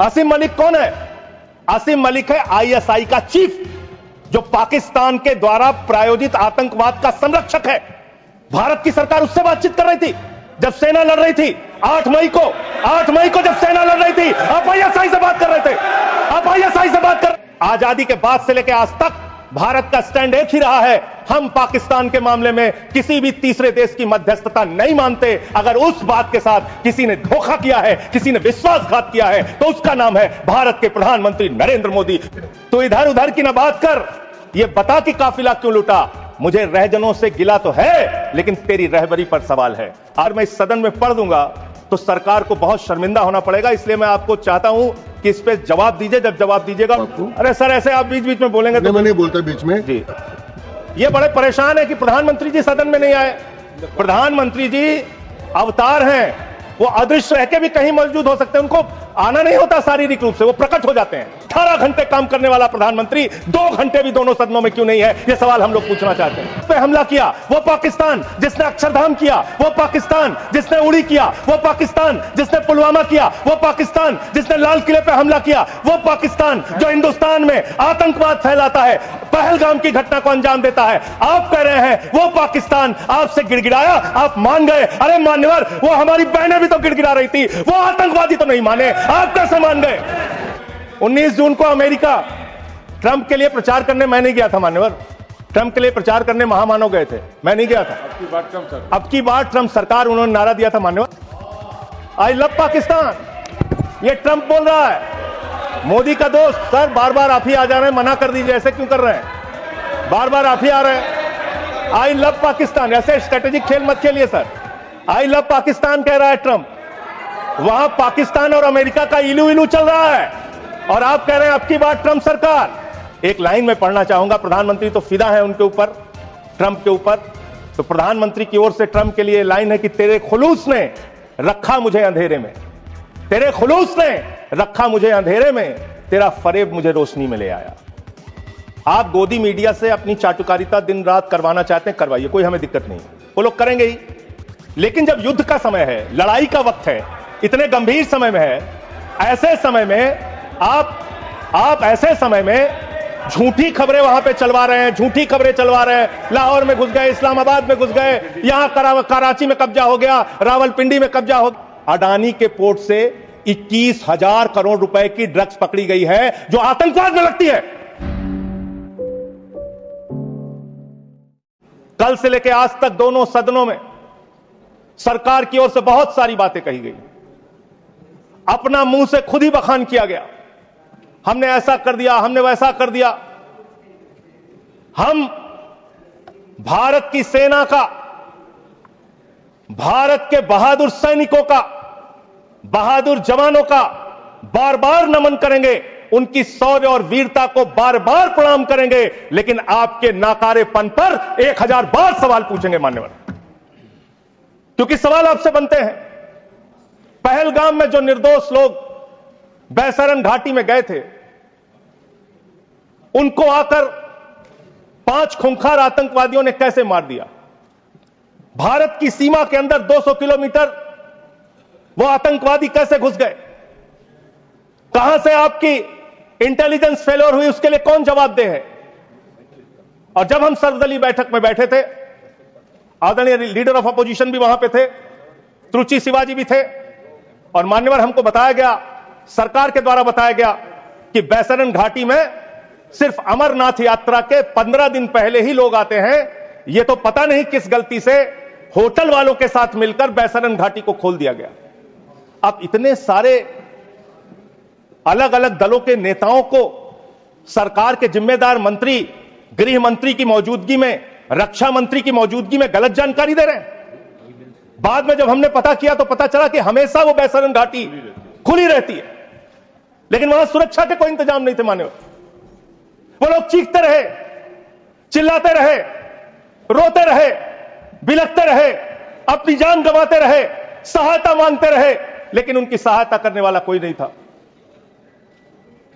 आसिम मलिक कौन है? आसिम मलिक है आईएसआई का चीफ, जो पाकिस्तान के द्वारा प्रायोजित आतंकवाद का संरक्षक है। भारत की सरकार उससे बातचीत कर रही थी जब सेना लड़ रही थी। 8 मई को जब सेना लड़ रही थी, आप आईएसआई से बात कर रहे थे। आप आईएसआई से बात कर। आजादी के बाद से लेकर आज तक भारत का स्टैंड एक ही रहा है, हम पाकिस्तान के मामले में किसी भी तीसरे देश की मध्यस्थता नहीं मानते। अगर उस बात के साथ किसी ने धोखा किया है, किसी ने विश्वासघात किया है, तो उसका नाम है भारत के प्रधानमंत्री नरेंद्र मोदी। तो इधर उधर की ना बात कर, ये बता कि काफिला क्यों लूटा। मुझे रहजनों से गिला तो है, लेकिन तेरी रहबरी पर सवाल है। और मैं इस सदन में पढ़ दूंगा तो सरकार को बहुत शर्मिंदा होना पड़ेगा, इसलिए मैं आपको चाहता हूं कि इस पे जवाब दीजिए। जब जवाब दीजिएगा, अरे सर ऐसे आप बीच बीच में बोलेंगे तो मैं नहीं बोलता बीच में जी। ये बड़े परेशान है कि प्रधानमंत्री जी सदन में नहीं आए। प्रधानमंत्री जी अवतार हैं, वो अदृश्य रह के भी कहीं मौजूद हो सकते हैं, उनको आना नहीं होता शारीरिक रूप से, वो प्रकट हो जाते हैं। 18 घंटे काम करने वाला प्रधानमंत्री 2 घंटे भी दोनों सदनों में क्यों नहीं है, ये सवाल हम लोग पूछना चाहते हैं। पे हमला किया वो पाकिस्तान जिसने अक्षरधाम किया, वो पाकिस्तान जिसने उड़ी किया, वो पाकिस्तान जिसने पुलवामा किया, वो पाकिस्तान जिसने लाल किले पे हमला किया, वो पाकिस्तान जो हिंदुस्तान में आतंकवाद फैलाता है, पहलगाम की घटना को अंजाम देता है। आप कह रहे हैं वो पाकिस्तान आपसे गिड़गिड़ाया, आप मान गए। अरे मान्यवर, वो हमारी बहनें भी तो गिड़गिड़ा रही थी, वो आतंकवादी तो नहीं माने, आप कैसे मान गए? 19 जून को अमेरिका ट्रंप के लिए प्रचार करने मैं नहीं गया था मान्यवर। ट्रंप के लिए प्रचार करने महामानव गए थे, मैं नहीं गया था। अब की बार ट्रंप सरकार, उन्होंने नारा दिया था मान्यवर, आई लव पाकिस्तान। ये ट्रंप बोल रहा है। मोदी का दोस्त, सर बार बार आप ही आ जा रहे हैं, मना कर दीजिए, ऐसे क्यों कर रहे हैं? बार बार आप ही आ रहे हैं। आई लव पाकिस्तान, ऐसे स्ट्रेटेजिक खेल मत खेलिए सर। आई लव पाकिस्तान कह रहा है ट्रंप, वहां पाकिस्तान और अमेरिका का इलू इलू चल रहा है, और आप कह रहे हैं अब की बार ट्रंप सरकार। एक लाइन में पढ़ना चाहूंगा, प्रधानमंत्री तो फिदा है उनके ऊपर, ट्रंप के ऊपर। तो प्रधानमंत्री की ओर से ट्रंप के लिए लाइन है कि तेरे खुलूस ने रखा मुझे अंधेरे में, तेरे खुलूस ने रखा मुझे अंधेरे में, तेरा फरेब मुझे रोशनी में ले आया। आप गोदी मीडिया से अपनी चाटुकारिता दिन रात करवाना चाहते हैं, करवाइए, कोई हमें दिक्कत नहीं, वो लोग करेंगे ही। लेकिन जब युद्ध का समय है, लड़ाई का वक्त है, इतने गंभीर समय में है, ऐसे समय में आप ऐसे समय में झूठी खबरें वहां पे चलवा रहे हैं, झूठी खबरें चलवा रहे हैं। लाहौर में घुस गए, इस्लामाबाद में घुस गए, यहां कराची में कब्जा हो गया, रावलपिंडी में कब्जा हो गया। अडानी के पोर्ट से 21,000 करोड़ रुपए की ड्रग्स पकड़ी गई है, जो आतंकवाद में लगती है। कल से लेकर आज तक दोनों सदनों में सरकार की ओर से बहुत सारी बातें कही गई, अपना मुंह से खुद ही बखान किया गया, हमने ऐसा कर दिया, हमने वैसा कर दिया। हम भारत की सेना का, भारत के बहादुर सैनिकों का, बहादुर जवानों का बार बार नमन करेंगे, उनकी शौर्य और वीरता को बार बार प्रणाम करेंगे, लेकिन आपके नाकारेपन पर 1000 बार सवाल पूछेंगे मान्यवर, क्योंकि सवाल आपसे बनते हैं। पहलगाम में जो निर्दोष लोग बैसरन घाटी में गए थे, उनको आकर 5 खूंखार आतंकवादियों ने कैसे मार दिया। भारत की सीमा के अंदर 200 किलोमीटर वो आतंकवादी कैसे घुस गए, कहां से आपकी इंटेलिजेंस फेलियर हुई, उसके लिए कौन जवाबदेह है। और जब हम सर्वदलीय बैठक में बैठे थे, आदरणीय लीडर ऑफ अपोजिशन भी वहां पे थे, त्रुचि शिवाजी भी थे, और मान्यवर हमको बताया गया, सरकार के द्वारा बताया गया कि बैसरन घाटी में सिर्फ अमरनाथ यात्रा के 15 दिन पहले ही लोग आते हैं। यह तो पता नहीं किस गलती से होटल वालों के साथ मिलकर बैसरन घाटी को खोल दिया गया। अब इतने सारे अलग अलग दलों के नेताओं को सरकार के जिम्मेदार मंत्री, गृह मंत्री की मौजूदगी में, रक्षा मंत्री की मौजूदगी में गलत जानकारी दे रहे हैं। बाद में जब हमने पता किया तो पता चला कि हमेशा वो बैसरन घाटी खुली रहती है, लेकिन वहां सुरक्षा के कोई इंतजाम नहीं थे मान्यवर। वो लोग चीखते रहे, चिल्लाते रहे, रोते रहे, बिलखते रहे, अपनी जान गंवाते रहे, सहायता मांगते रहे, लेकिन उनकी सहायता करने वाला कोई नहीं था।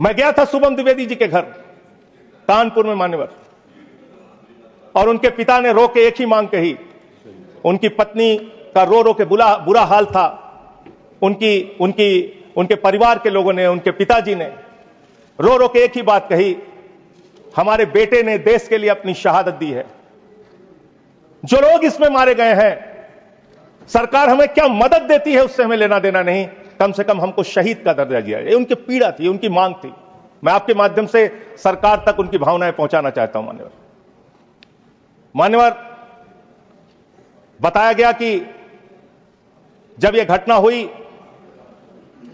मैं गया था शुभम द्विवेदी जी के घर कानपुर में मान्यवर, और उनके पिता ने रो के एक ही मांग कही। उनकी पत्नी का रो रो के बुरा हाल था, उनके परिवार के लोगों ने, उनके पिताजी ने रो रो के एक ही बात कही, हमारे बेटे ने देश के लिए अपनी शहादत दी है। जो लोग इसमें मारे गए हैं, सरकार हमें क्या मदद देती है उससे हमें लेना देना नहीं, कम से कम हमको शहीद का दर्जा दिया। ये उनकी पीड़ा थी, उनकी मांग थी। मैं आपके माध्यम से सरकार तक उनकी भावनाएं पहुंचाना चाहता हूं। मान्यवर, बताया गया कि जब यह घटना हुई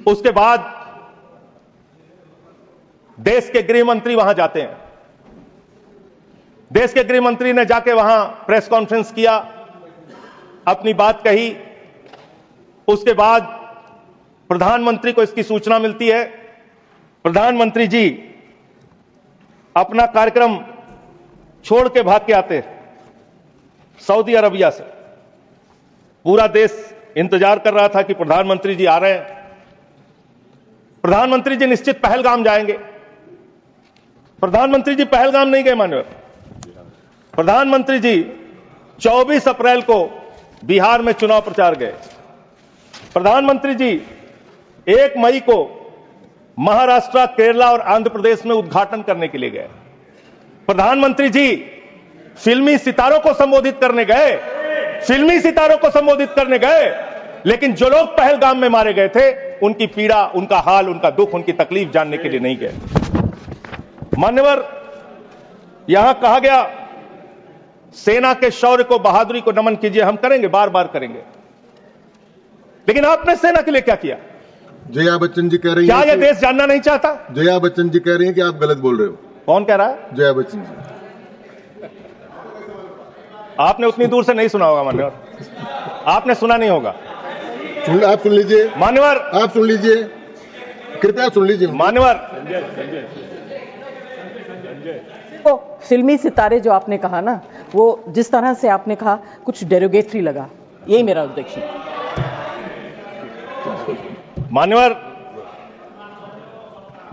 उसके बाद देश के गृह मंत्री वहां जाते हैं। देश के गृह मंत्री ने जाके वहां प्रेस कॉन्फ्रेंस किया, अपनी बात कही। उसके बाद प्रधानमंत्री को इसकी सूचना मिलती है। प्रधानमंत्री जी अपना कार्यक्रम छोड़ के भाग के आते सऊदी अरबिया से। पूरा देश इंतजार कर रहा था कि प्रधानमंत्री जी आ रहे हैं। प्रधानमंत्री जी निश्चित पहलगाम जाएंगे। प्रधानमंत्री जी पहलगाम नहीं गए मान्यवर। प्रधानमंत्री जी 24 अप्रैल को बिहार में चुनाव प्रचार गए। प्रधानमंत्री जी 1 मई को महाराष्ट्र, केरला और आंध्र प्रदेश में उद्घाटन करने के लिए गए। प्रधानमंत्री जी फिल्मी सितारों को संबोधित करने गए, फिल्मी सितारों को संबोधित करने गए, लेकिन जो लोग पहलगाम में मारे गए थे उनकी पीड़ा, उनका हाल, उनका दुख, उनकी तकलीफ जानने के लिए नहीं गए। मान्यवर, यहां कहा गया सेना के शौर्य को, बहादुरी को नमन कीजिए। हम करेंगे, बार बार करेंगे, लेकिन आपने सेना के लिए क्या किया? जया बच्चन जी कह रही हैं, क्या यह देश जानना नहीं चाहता? जया बच्चन जी कह रही हैं कि आप गलत बोल रहे हो। कौन कह रहा है? जया बच्चन जी। आपने उतनी दूर से नहीं सुना होगा मान्यवर, आपने सुना नहीं होगा। आप सुन लीजिए मान्यवर, आप सुन लीजिए, कृपया सुन लीजिए मान्यवर। तो फिल्मी सितारे जो आपने कहा ना, वो जिस तरह से आपने कहा कुछ डेरोगेटरी लगा, यही मेरा उद्देश्य। मान्यवर,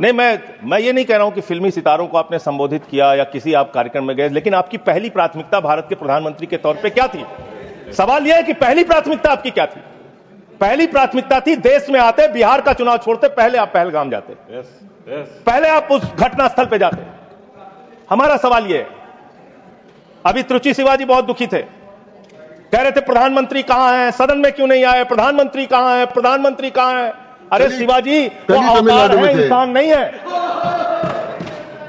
नहीं, मैं ये नहीं कह रहा हूं कि फिल्मी सितारों को आपने संबोधित किया या किसी आप कार्यक्रम में गए, लेकिन आपकी पहली प्राथमिकता भारत के प्रधानमंत्री के तौर पे क्या थी? सवाल यह है कि पहली प्राथमिकता आपकी क्या थी? पहली प्राथमिकता थी देश में आते, बिहार का चुनाव छोड़ते, पहले आप पहलगाम जाते। पहले आप उस घटना स्थल पे जाते। हमारा सवाल यह है, अभी त्रुचि शिवाजी बहुत दुखी थे, कह रहे थे प्रधानमंत्री कहां है, सदन में क्यों नहीं आए, प्रधानमंत्री कहां है, प्रधानमंत्री कहां है? अरे शिवाजी, वो अवतार है, इंसान नहीं है,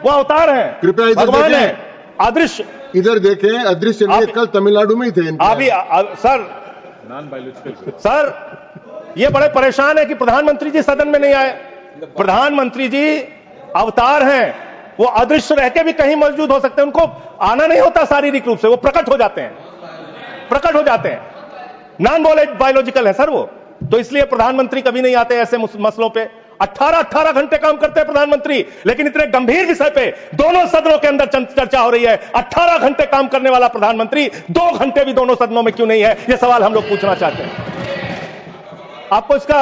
वो अवतार है, कृपया भगवान है, अदृश्य। इधर देखें, अदृश्य नहीं, कल तमिलनाडु में ही थे। अभी सर, ये बड़े परेशान है कि प्रधानमंत्री जी सदन में नहीं आए। प्रधानमंत्री जी अवतार हैं, वो अदृश्य रह के भी कहीं मौजूद हो सकते हैं, उनको आना नहीं होता शारीरिक रूप से, वो प्रकट हो जाते हैं, प्रकट हो जाते हैं। नॉन बायोलॉजिकल है सर वो, तो इसलिए प्रधानमंत्री कभी नहीं आते ऐसे मसलों पे। 18 घंटे काम करते हैं प्रधानमंत्री, लेकिन इतने गंभीर विषय पे दोनों सदनों के अंदर चर्चा हो रही है। 18 घंटे काम करने वाला प्रधानमंत्री 2 घंटे भी दोनों सदनों में क्यों नहीं है? यह सवाल हम लोग पूछना चाहते हैं। आपको इसका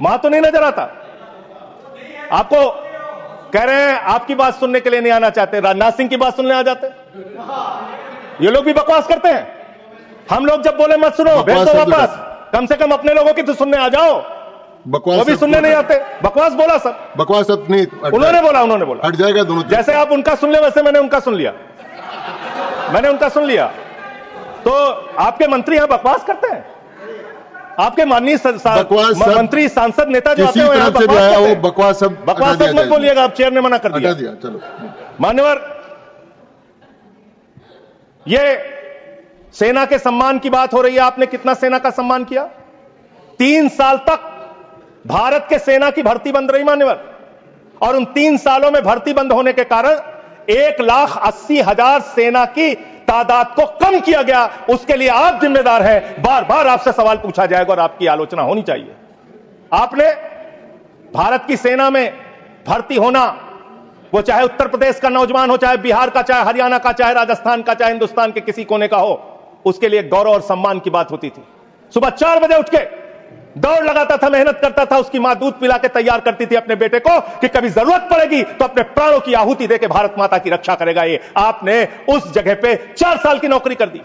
महत्व नहीं नजर आता? आपको कह रहे हैं आपकी बात सुनने के लिए नहीं आना चाहते, राजनाथ सिंह की बात सुनने आ जाते। ये लोग भी बकवास करते हैं। हम लोग जब बोले मत सुनो, भेज दो वापस, कम से कम अपने लोगों की तो सुनने आ जाओ। बकवास वो भी सुनने नहीं आते, बकवास बोला सब, बकवास सब नहीं, उन्होंने बोला हट जाएगा दोनों। जैसे आप उनका सुन ले, वैसे मैंने उनका सुन लिया, मैंने उनका सुन लिया। तो आपके मंत्री यहां बकवास करते हैं? आपके माननीय मंत्री, सांसद, नेता जो आते हैं यहां बकवास मत बोलिएगा, आप चेयर ने मना कर दिया। चलो मान्यवर, ये सेना के सम्मान की बात हो रही है। आपने कितना सेना का सम्मान किया? 3 साल तक भारत के सेना की भर्ती बंद रही मान्यवर, और उन 3 सालों में भर्ती बंद होने के कारण 1,80,000 सेना की तादाद को कम किया गया। उसके लिए आप जिम्मेदार हैं। बार बार आपसे सवाल पूछा जाएगा और आपकी आलोचना होनी चाहिए। आपने भारत की सेना में भर्ती होना, वो चाहे उत्तर प्रदेश का नौजवान हो, चाहे बिहार का, चाहे हरियाणा का, चाहे राजस्थान का, चाहे हिंदुस्तान के किसी कोने का हो, उसके लिए गौरव और सम्मान की बात होती थी। सुबह 4 बजे उठ के दौड़ लगाता था, मेहनत करता था, उसकी मां दूध पिला के तैयार करती थी अपने बेटे को कि कभी जरूरत पड़ेगी तो अपने प्राणों की आहुति देके भारत माता की रक्षा करेगा। ये आपने उस जगह पे 4 साल की नौकरी कर दी।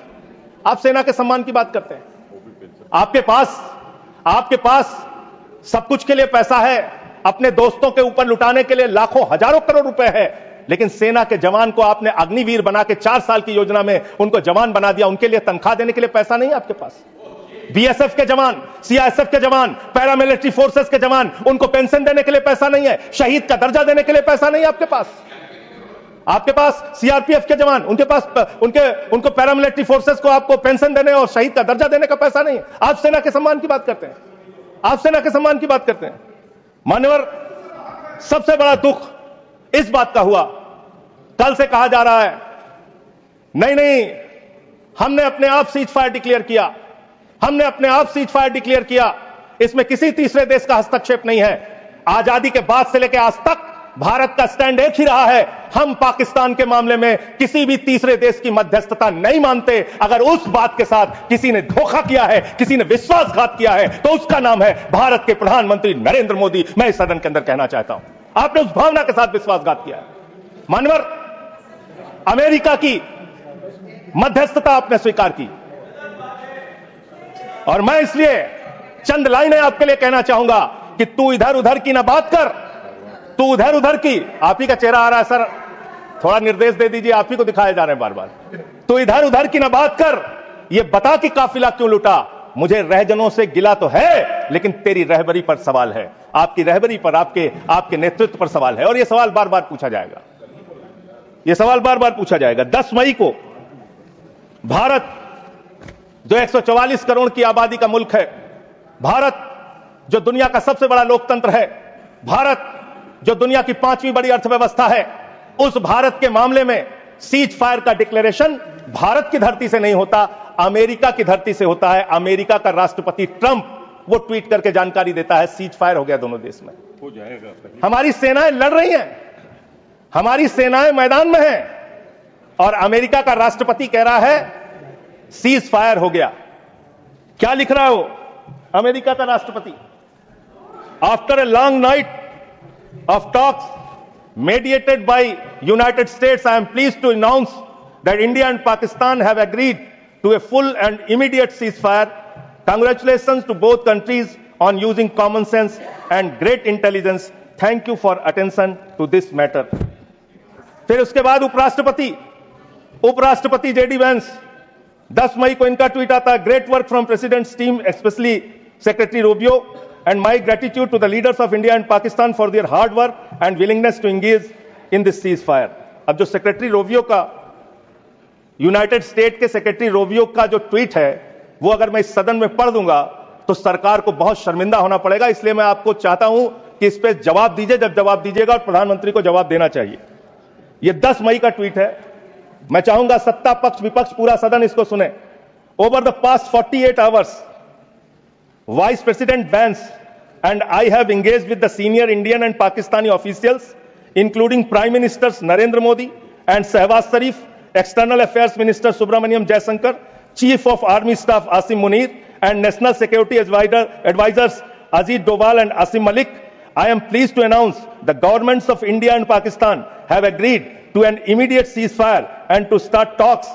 आप सेना के सम्मान की बात करते हैं। आपके पास सब कुछ के लिए पैसा है, अपने दोस्तों के ऊपर लुटाने के लिए लाखों हजारों करोड़ रुपए है, लेकिन सेना के जवान को आपने अग्निवीर बना के 4 साल की योजना में उनको जवान बना दिया, उनके लिए तनख्वाह देने के लिए पैसा नहीं है आपके पास। बीएसएफ के जवान, सीआईएसएफ के जवान, पैरामिलिट्री फोर्सेस के जवान, उनको पेंशन देने के लिए पैसा नहीं है, शहीद का दर्जा देने के लिए पैसा नहीं है आपके पास। आपके पास सीआरपीएफ के जवान, उनको पैरामिलिट्री फोर्सेस को आपको पेंशन देने और शहीद का दर्जा देने का पैसा नहीं है। आप सेना के सम्मान की बात करते हैं, आप सेना के सम्मान की बात करते हैं। मान्यवर, सबसे बड़ा दुख इस बात का हुआ, कल से कहा जा रहा है नहीं, हमने अपने आप सीज फायर डिक्लेयर किया, हमने अपने आप सीज फायर डिक्लेयर किया, इसमें किसी तीसरे देश का हस्तक्षेप नहीं है। आजादी के बाद से लेकर आज तक भारत का स्टैंड एक ही रहा है, हम पाकिस्तान के मामले में किसी भी तीसरे देश की मध्यस्थता नहीं मानते। अगर उस बात के साथ किसी ने धोखा किया है, किसी ने विश्वासघात किया है, तो उसका नाम है भारत के प्रधानमंत्री नरेंद्र मोदी। मैं इस सदन के अंदर कहना चाहता हूं, आपने उस भावना के साथ विश्वासघात किया है। मानवर, अमेरिका की मध्यस्थता आपने स्वीकार की, और मैं इसलिए चंद लाइनें आपके लिए कहना चाहूंगा कि तू इधर उधर की ना बात कर, तू उधर उधर की। आप ही का चेहरा आ रहा है सर, थोड़ा निर्देश दे दीजिए, आप ही को दिखाए जा रहे हैं बार बार। तू इधर उधर की ना बात कर, ये बता कि काफिला क्यों लूटा। मुझे रहजनों से गिला तो है, लेकिन तेरी रहबरी पर सवाल है, आपकी रहबरी पर, आपके नेतृत्व पर सवाल है, और यह सवाल बार बार पूछा जाएगा, यह सवाल बार बार पूछा जाएगा। 10 मई को भारत जो 144 करोड़ की आबादी का मुल्क है, भारत जो दुनिया का सबसे बड़ा लोकतंत्र है, भारत जो दुनिया की 5वीं बड़ी अर्थव्यवस्था है, उस भारत के मामले में सीज फायर का डिक्लेरेशन भारत की धरती से नहीं होता, अमेरिका की धरती से होता है। अमेरिका का राष्ट्रपति ट्रंप वो ट्वीट करके जानकारी देता है सीज फायर हो गया दोनों देश में, हो जाएगा। हमारी सेनाएं लड़ रही हैं, हमारी सेनाएं मैदान में हैं, और अमेरिका का राष्ट्रपति कह रहा है सीज फायर हो गया। क्या लिख रहा है वो अमेरिका का राष्ट्रपति? After a long night of talks mediated by United States, I am pleased to announce that India and Pakistan have agreed to a full and immediate ceasefire. Congratulations to both countries on using common sense and great intelligence. Thank you for attention to this matter. फिर उसके बाद उपराष्ट्रपति JD Vance, 10 मई को इनका tweet आता है, great work from president's team, specially secretary Rubio, and my gratitude to the leaders of India and Pakistan for their hard work and willingness to engage in this ceasefire. अब जो secretary Rovio का, United state के secretary Rovio का जो tweet है, वो अगर मैं इस सदन में पढ़ दूंगा तो सरकार को बहुत शर्मिंदा होना पड़ेगा। इसलिए मैं आपको चाहता हूं कि इस पे जवाब दीजिए, जब जवाब दीजिएगा, और प्रधानमंत्री को जवाब देना चाहिए। ये 10 मई का ट्वीट है, मैं चाहूंगा सत्ता पक्ष विपक्ष पूरा सदन इसको सुने। Over the past 48 hours Vice President Vance and I have engaged with the senior Indian and Pakistani officials, including Prime Ministers Narendra Modi and Shehbaz Sharif, External Affairs Minister Subramaniam Jaishankar, Chief of Army Staff Asim Munir, and National Security Advisors Ajit Doval and Asim Malik. I am pleased to announce the governments of India and Pakistan have agreed to an immediate ceasefire and to start talks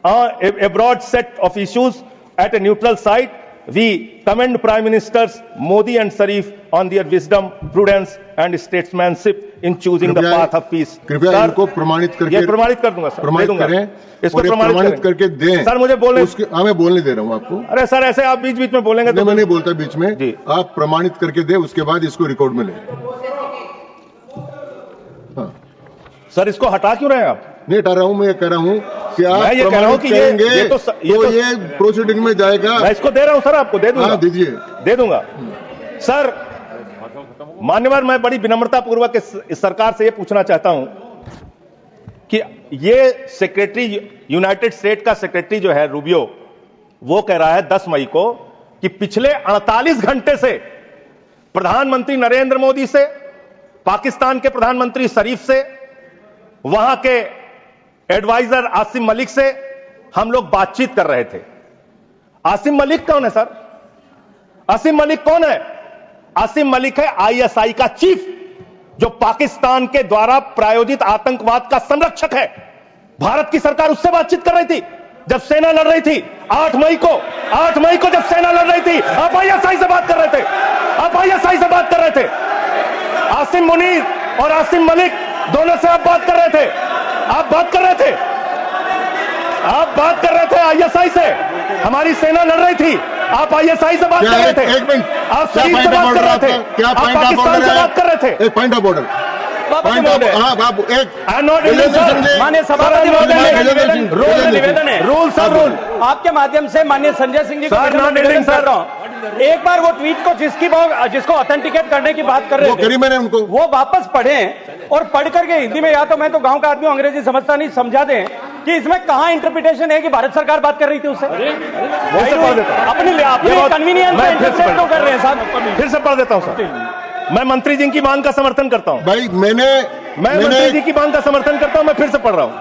on a broad set of issues at a neutral site. We commend Prime Ministers Modi and Sharif on their wisdom, prudence and statesmanship in choosing the path of peace. कृपया इनको प्रमाणित करके, ये प्रमाणित कर दूंगा sir, प्रमाणित करें, इसको प्रमाणित करके दें सर। मुझे बोलने, मैं बोलने दे रहा हूं आपको। अरे सर, ऐसे आप बीच बीच में बोलेंगे तो मैं नहीं बोलता बीच में, आप प्रमाणित करके दें, उसके बाद इसको रिकॉर्ड में लें। हाँ सर, इसको हटा क्यों रहे हैं आप? नहीं हटा रहा हूं, मैं कह रहा हूं कि आप मैं ये कह रहा हूं कि ये प्रोसीडिंग में जाएगा। मैं इसको दे रहा हूं सर, आपको दे दूंगा। हाँ, दीजिए, दे दूंगा सर। मान्यवर, मैं बड़ी विनम्रता पूर्वक इस सरकार से ये पूछना चाहता हूं कि ये सेक्रेटरी, यूनाइटेड स्टेट का सेक्रेटरी जो है रूबियो, वो कह रहा है 10 मई को कि पिछले 48 घंटे से प्रधानमंत्री नरेंद्र मोदी से, पाकिस्तान के प्रधानमंत्री शरीफ से, वहां के एडवाइजर आसिम मलिक से हम लोग बातचीत कर रहे थे। आसिम मलिक कौन है सर? आसिम मलिक कौन है? आसिम मलिक है आईएसआई का चीफ, जो पाकिस्तान के द्वारा प्रायोजित आतंकवाद का संरक्षक है। भारत की सरकार उससे बातचीत कर रही थी, जब सेना लड़ रही थी 8 मई को जब सेना लड़ रही थी, आप आईएसआई से बात कर रहे थे, आप आईएसआई से बात कर रहे थे। आसिम मुनीर और आसिम मलिक दोनों से आप बात कर रहे थे, आप बात कर रहे थे आईएसआई से। हमारी सेना लड़ रही थी, आप आईएसआई से बात कर रहे थे, एक मिनट, आप शरीफ से बात कर रहे थे, क्या आप पॉइंट ऑफ पाकिस्तान ऑर्डर से है? बात कर रहे थे। एक पॉइंट ऑफ ऑर्डर, माननीय सभापति महोदय, निवेदन है, रूल सर, रूल आपके माध्यम से माननीय संजय सिंह जी को सर, मैं निवेदन सर। करता हूं, एक बार वो ट्वीट को जिसको ऑथेंटिकेट करने की बात कर रहे थे, मैंने उनको वो वापस पढ़ें और पढ़ करके हिंदी में, या तो मैं तो गांव का आदमी हूं, अंग्रेजी समझता नहीं, समझा दें कि इसमें कहां इंटरप्रिटेशन है कि भारत सरकार बात कर रही थी उससे। अपने कन्वीनियंस से इंटरप्रेट क्यों कर रहे हैं साहब? फिर से पढ़ देता हूं सर। मैं मंत्री जी की मांग का समर्थन करता हूं, भाई मैं मंत्री जी की मांग का समर्थन करता हूं, मैं फिर से पढ़ रहा हूं।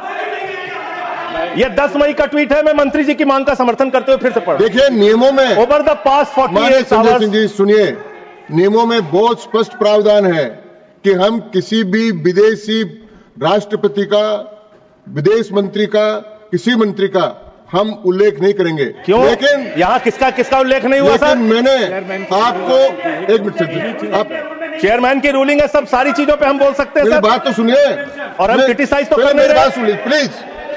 यह 10 मई का ट्वीट है, मैं मंत्री जी की मांग का समर्थन करते हुए फिर से पढ़ रहा हूं। देखिए, नियमों में over the past 48 Sanjay hours, Singh ji सुनिए, नियमों में बहुत स्पष्ट प्रावधान है कि हम किसी भी विदेशी राष्ट्रपति का, विदेश मंत्री का, किसी मंत्री का हम उल्लेख नहीं करेंगे। क्यों? लेकिन यहां किसका उल्लेख नहीं हुआ सर? मैंने आपको एक मिनट, आप चेयरमैन की रूलिंग है, सब सारी चीजों पे हम बोल सकते हैं मेरी सर। बात तो सुनिए, और हम क्रिटिसाइज तो कर नहीं मेरी रहे, बात सुनिए प्लीज।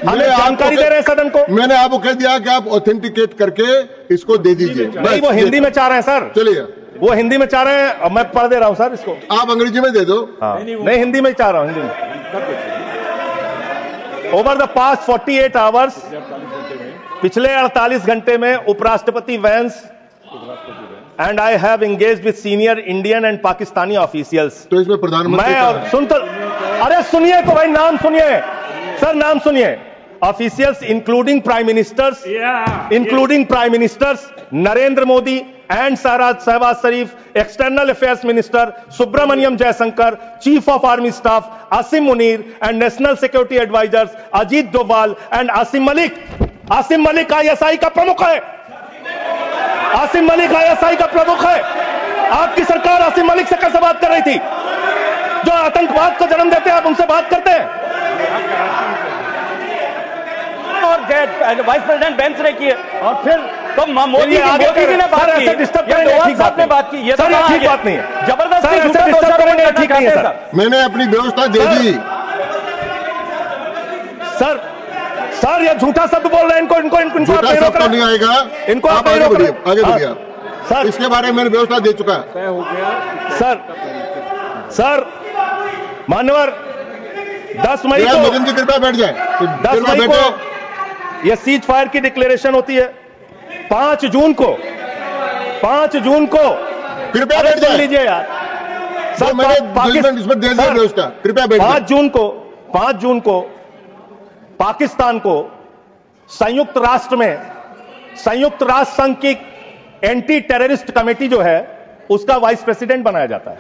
हमें जानकारी दे रहे हैं सदन को। मैंने आपको कह दिया कि आप ऑथेंटिकेट करके इसको दे दीजिए। नहीं, वो हिंदी में चाह रहे हैं सर, चलिए, वो हिंदी में चाह रहे हैं, मैं पढ़ दे रहा हूं सर इसको। आप अंग्रेजी में दे दो। हाँ, नहीं हिंदी में चाह रहा हूं, हिंदी में। ओवर द पास्ट 48 आवर्स, पिछले 48 घंटे में उपराष्ट्रपति Vance and I have engaged with senior Indian and Pakistani officials. तो इसमें प्रधानमंत्री मैं और अरे सुनिए तो भाई, नाम सुनिए सर, नाम सुनिए। Officials including prime ministers Narendra Modi and Shehbaz Sharif, external affairs minister Subrahmanyam Jaishankar, chief of army staff Asim Munir and national security advisers Ajit Doval and Asim Malik. Asim Malik ISI का प्रमुख है, आसिम मलिक आईएसआई का प्रमुख है। आपकी सरकार आसिम मलिक से कैसे बात कर रही थी? जो आतंकवाद को जन्म देते हैं, आप उनसे बात करते हैं? और वाइस प्रेसिडेंट बेंच ने की है, और फिर तो मोदी जी ने बात की, डोभाल साहब ने बात की, ये तो ठीक बात नहीं है, जबरदस्ती ठीक नहीं है सर। मैंने अपनी व्यवस्था दे दी सर। ये झूठा शब्द बोल रहे हैं, इनको झूठा शब्द तो नहीं आएगा, इनको आप आगे बढ़िए सर। इसके बारे में मैंने व्यवस्था दे चुका सर। मान्यवर 10 मई को, मदन जी कृपया बैठ जाए, 10 मई को यह सीज फायर की डिक्लेरेशन होती है। 5 जून को कृपया बैठ जाए, लीजिए यार सर, मैंने इसमें दे दिया व्यवस्था, कृपया बैठ जाए। 5 जून को पाकिस्तान को संयुक्त राष्ट्र संघ की एंटी टेररिस्ट कमेटी जो है उसका वाइस प्रेसिडेंट बनाया जाता है।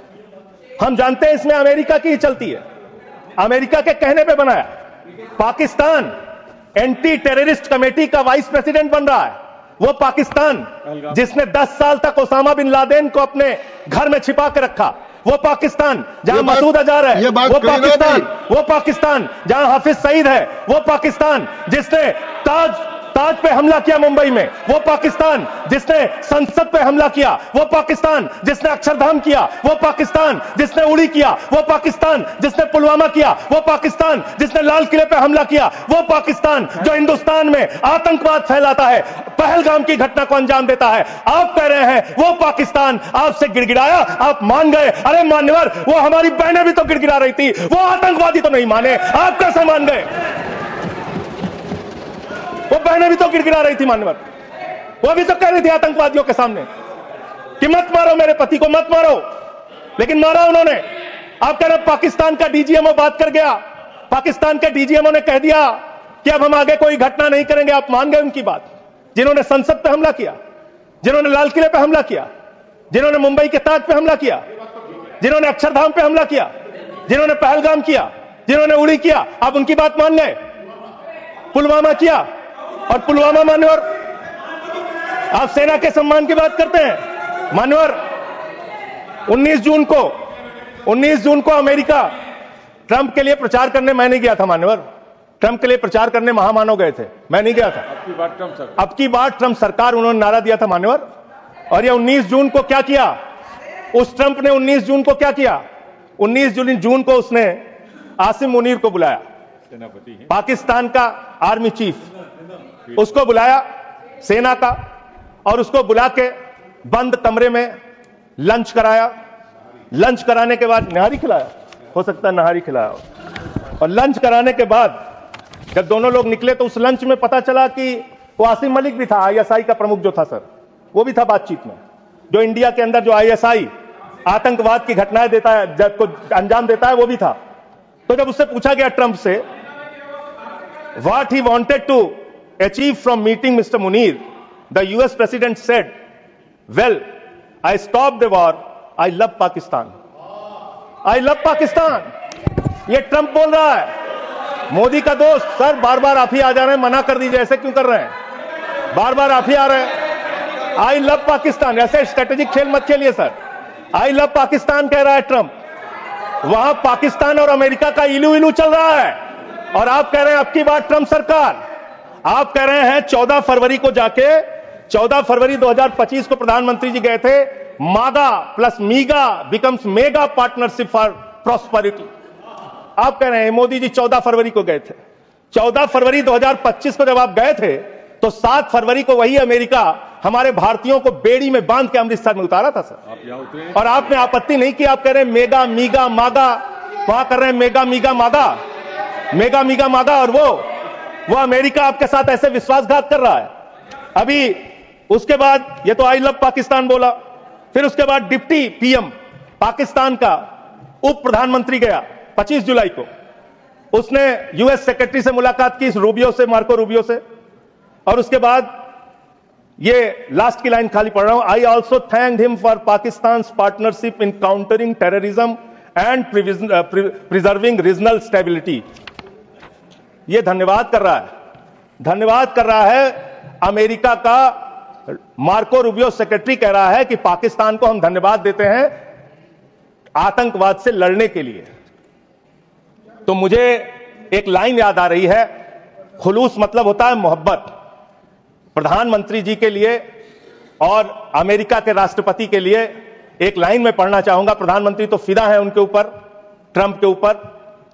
हम जानते हैं इसमें अमेरिका की ही चलती है, अमेरिका के कहने पे बनाया। पाकिस्तान एंटी टेररिस्ट कमेटी का वाइस प्रेसिडेंट बन रहा है। वो पाकिस्तान जिसने 10 साल तक ओसामा बिन लादेन को अपने घर में छिपा के रखा, वो पाकिस्तान जहां मसूद अजहर है, वो पाकिस्तान जहां हाफिज सईद है, वो पाकिस्तान जिसने ताज पे हमला किया मुंबई में, वो पाकिस्तान जिसने संसद पे हमला किया, वो पाकिस्तान जिसने अक्षरधाम किया, वो पाकिस्तान जिसने उड़ी किया, वो पाकिस्तान जिसने पुलवामा किया, वो पाकिस्तान जिसने लाल किले पे हमला किया, वो पाकिस्तान जो हिंदुस्तान में आतंकवाद फैलाता है, पहलगाम की घटना को अंजाम देता है। आप कह रहे हैं वो पाकिस्तान आपसे गिड़गिड़ाया, आप मान गए। अरे मान्यवर, वो हमारी बहनें भी तो गिड़गिड़ा रही थी, वो आतंकवादी तो नहीं माने, आप कैसे मान गए? वो बहनें भी तो गिड़गिड़ा रही थी मान्यवर, वो भी तो कह रही थी आतंकवादियों के सामने कि मत मारो मेरे पति को, मत मारो, लेकिन मारा उन्होंने। आप कह रहे पाकिस्तान का डीजीएमओ बात कर गया, पाकिस्तान के डीजीएमओ ने कह दिया कि अब हम आगे कोई घटना नहीं करेंगे। आप मान गए उनकी बात? जिन्होंने संसद पे हमला किया, जिन्होंने लाल किले पे हमला किया, जिन्होंने मुंबई के ताज पे हमला किया, जिन्होंने अक्षरधाम पे हमला किया, जिन्होंने पहलगाम किया, जिन्होंने उड़ी किया, आप उनकी बात मान गए? पुलवामा किया, और पुलवामा मान्यवर, आप सेना के सम्मान की बात करते हैं मान्यवर। 19 जून को अमेरिका ट्रंप के लिए प्रचार करने मैं नहीं गया था मान्यवर, ट्रंप के लिए प्रचार करने महामानव गए थे, मैं नहीं गया था। अब की बार ट्रंप सरकार उन्होंने नारा दिया था मान्यवर। और ये 19 जून को क्या किया, उस ट्रंप ने 19 जून को क्या किया, 19 जून को उसने आसिम मुनीर को बुलाया, पाकिस्तान का आर्मी चीफ, उसको बुलाया सेना का, और उसको बुला के बंद कमरे में लंच कराया। लंच कराने के बाद नहारी खिलाया, हो सकता है नहारी खिलाया हो। और लंच कराने के बाद जब दोनों लोग निकले तो उस लंच में पता चला कि वो आसिम मलिक भी था, आईएसआई का प्रमुख जो था सर, वो भी था बातचीत में। जो इंडिया के अंदर जो आईएसआई आतंकवाद की घटनाएं देता है, जब को अंजाम देता है, वो भी था। तो जब उससे पूछा गया ट्रंप से what he wanted to achieve from meeting mister Munir, the US president said, well I stop the war, I love Pakistan, I love Pakistan. ये ट्रंप बोल रहा है। मोदी का दोस्त, सर बार बार आप ही आ जा रहे हैं, मना कर दीजिए, ऐसे क्यों कर रहे हैं, बार बार आप ही आ रहे हैं। आई लव पाकिस्तान, ऐसे स्ट्रेटेजिक खेल मत खेलिए सर। आई लव पाकिस्तान कह रहा है ट्रंप, वहां पाकिस्तान और अमेरिका का इलू इलू चल रहा है, और आप कह रहे हैं अब की बार ट्रंप सरकार। आप कह रहे हैं 14 फरवरी को जाके, 14 फरवरी 2025 को प्रधानमंत्री जी गए थे, मागा plus मीगा becomes mega partnership for prosperity. आप कह रहे हैं मोदी जी 14 फरवरी को गए थे। 14 फरवरी 2025 को जब आप गए थे तो 7 फरवरी को वही अमेरिका हमारे भारतीयों को बेड़ी में बांध के अमृतसर में उतारा था सर। और आपने आपत्ति नहीं की, आप कह रहे हैं मेगा मीगा मागा, वहां कर रहे हैं मेगा मीगा मागा, मेगा मीगा मागा, और वो अमेरिका आपके साथ ऐसे विश्वासघात कर रहा है। अभी उसके बाद ये तो आई लव पाकिस्तान बोला, फिर उसके बाद डिप्टी पीएम पाकिस्तान का उप प्रधानमंत्री गया 25 जुलाई को, उसने यूएस सेक्रेटरी से मुलाकात की, रूबियो से, मार्को रूबियो से। और उसके बाद ये लास्ट की लाइन खाली पढ़ रहा हूं, I also thanked him for Pakistan partnership in countering terrorism and preserving regional stability. ये धन्यवाद कर रहा है, धन्यवाद कर रहा है अमेरिका का मार्को रूबियो सेक्रेटरी कह रहा है कि पाकिस्तान को हम धन्यवाद देते हैं आतंकवाद से लड़ने के लिए। तो मुझे एक लाइन याद आ रही है, खुलूस मतलब होता है मोहब्बत। प्रधानमंत्री जी के लिए और अमेरिका के राष्ट्रपति के लिए एक लाइन में पढ़ना चाहूंगा। प्रधानमंत्री तो फिदा है उनके ऊपर, ट्रंप के ऊपर।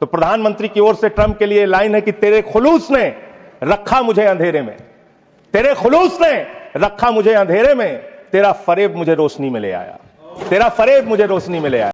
तो प्रधानमंत्री की ओर से ट्रंप के लिए लाइन है कि तेरे खुलूस ने रखा मुझे अंधेरे में, तेरे खुलूस ने रखा मुझे अंधेरे में, तेरा फरेब मुझे रोशनी में ले आया, तेरा फरेब मुझे रोशनी में ले आया।